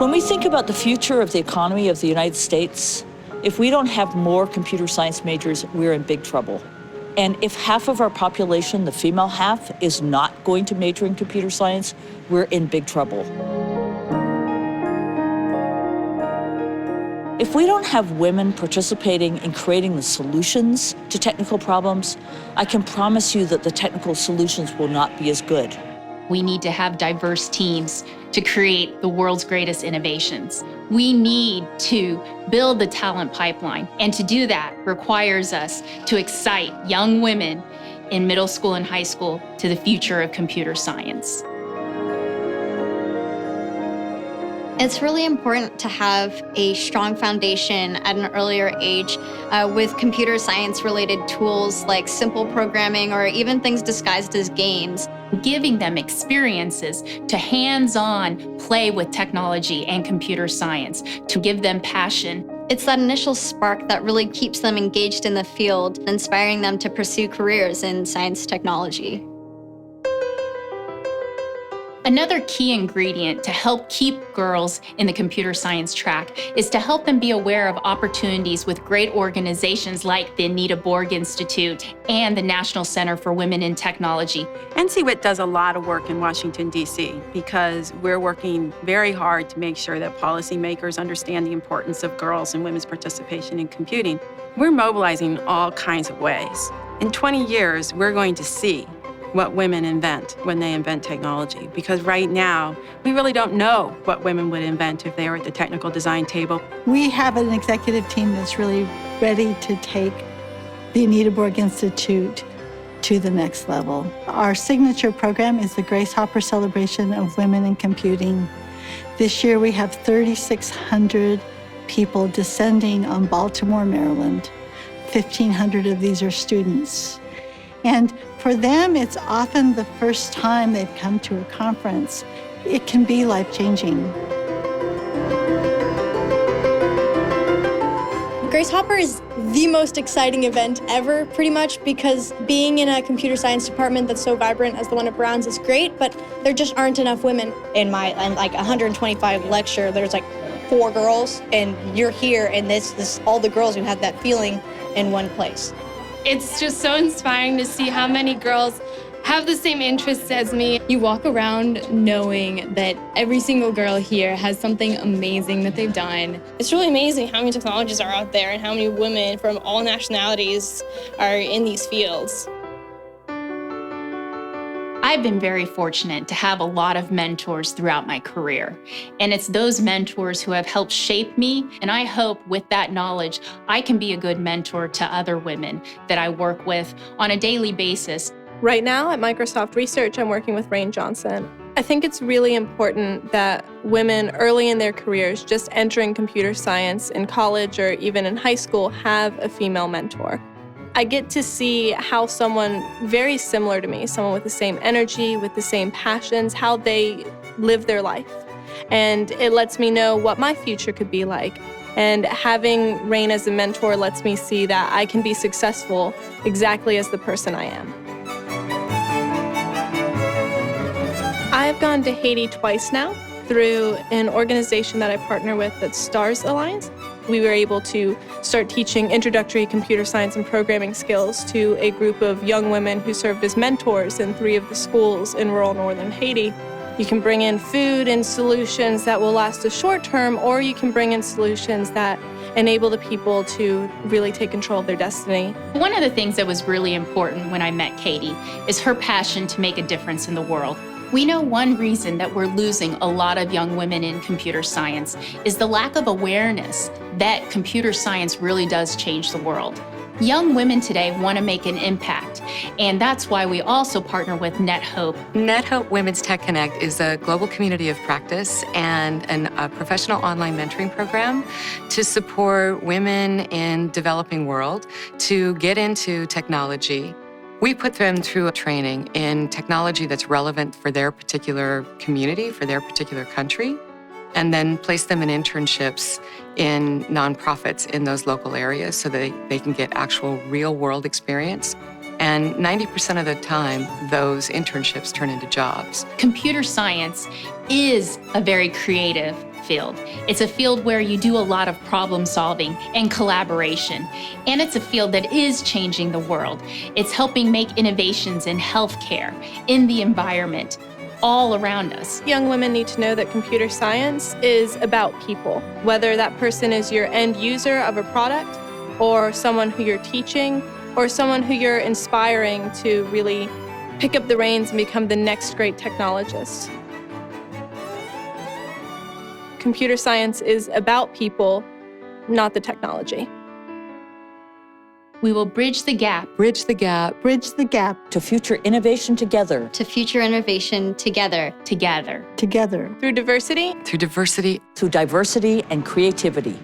When we think about the future of the economy of the United States, if we don't have more computer science majors, we're in big trouble. And if half of our population, the female half, is not going to major in computer science, we're in big trouble. If we don't have women participating in creating the solutions to technical problems, I can promise you that the technical solutions will not be as good. We need to have diverse teams to create the world's greatest innovations. We need to build the talent pipeline, and to do that requires us to excite young women in middle school and high school to the future of computer science. It's really important to have a strong foundation at an earlier age with computer science-related tools like simple programming or even things disguised as games. Giving them experiences to hands-on play with technology and computer science, to give them passion. It's that initial spark that really keeps them engaged in the field, inspiring them to pursue careers in science technology. Another key ingredient to help keep girls in the computer science track is to help them be aware of opportunities with great organizations like the Anita Borg Institute and the National Center for Women in Technology. NCWIT does a lot of work in Washington, D.C. because we're working very hard to make sure that policymakers understand the importance of girls and women's participation in computing. We're mobilizing all kinds of ways. In 20 years, we're going to see what women invent when they invent technology. Because right now, we really don't know what women would invent if they were at the technical design table. We have an executive team that's really ready to take the Anita Borg Institute to the next level. Our signature program is the Grace Hopper Celebration of Women in Computing. This year, we have 3,600 people descending on Baltimore, Maryland. 1,500 of these are students. And for them, it's often the first time they've come to a conference. It can be life-changing. Grace Hopper is the most exciting event ever, pretty much, because being in a computer science department that's so vibrant as the one at Brown's is great, but there just aren't enough women. In my 125 lecture, there's like 4 girls, and you're here, and this all the girls who have that feeling in one place. It's just so inspiring to see how many girls have the same interests as me. You walk around knowing that every single girl here has something amazing that they've done. It's really amazing how many technologies are out there and how many women from all nationalities are in these fields. I've been very fortunate to have a lot of mentors throughout my career. And it's those mentors who have helped shape me. And I hope with that knowledge, I can be a good mentor to other women that I work with on a daily basis. Right now at Microsoft Research, I'm working with Rain Johnson. I think it's really important that women early in their careers, just entering computer science in college or even in high school, have a female mentor. I get to see how someone very similar to me, someone with the same energy, with the same passions, how they live their life. And it lets me know what my future could be like. And having Rain as a mentor lets me see that I can be successful exactly as the person I am. I've gone to Haiti twice now through an organization that I partner with, that's STARS Alliance. We were able to start teaching introductory computer science and programming skills to a group of young women who served as mentors in 3 of the schools in rural northern Haiti. You can bring in food and solutions that will last a short term, or you can bring in solutions that enable the people to really take control of their destiny. One of the things that was really important when I met Katie is her passion to make a difference in the world. We know one reason that we're losing a lot of young women in computer science is the lack of awareness that computer science really does change the world. Young women today want to make an impact, and that's why we also partner with NetHope. NetHope Women's Tech Connect is a global community of practice and a professional online mentoring program to support women in developing world to get into technology. We put them through a training in technology that's relevant for their particular community, for their particular country, and then place them in internships in nonprofits in those local areas so that they can get actual real-world experience. And 90% of the time, those internships turn into jobs. Computer science is a very creative field. It's a field where you do a lot of problem solving and collaboration. And it's a field that is changing the world. It's helping make innovations in healthcare, in the environment, all around us. Young women need to know that computer science is about people, whether that person is your end user of a product or someone who you're teaching or someone who you're inspiring to really pick up the reins and become the next great technologist. Computer science is about people, not the technology. We will bridge the gap. Bridge the gap. Bridge the gap To future innovation together. To future innovation together. Together. together. Through diversity, Through diversity Through diversity and creativity.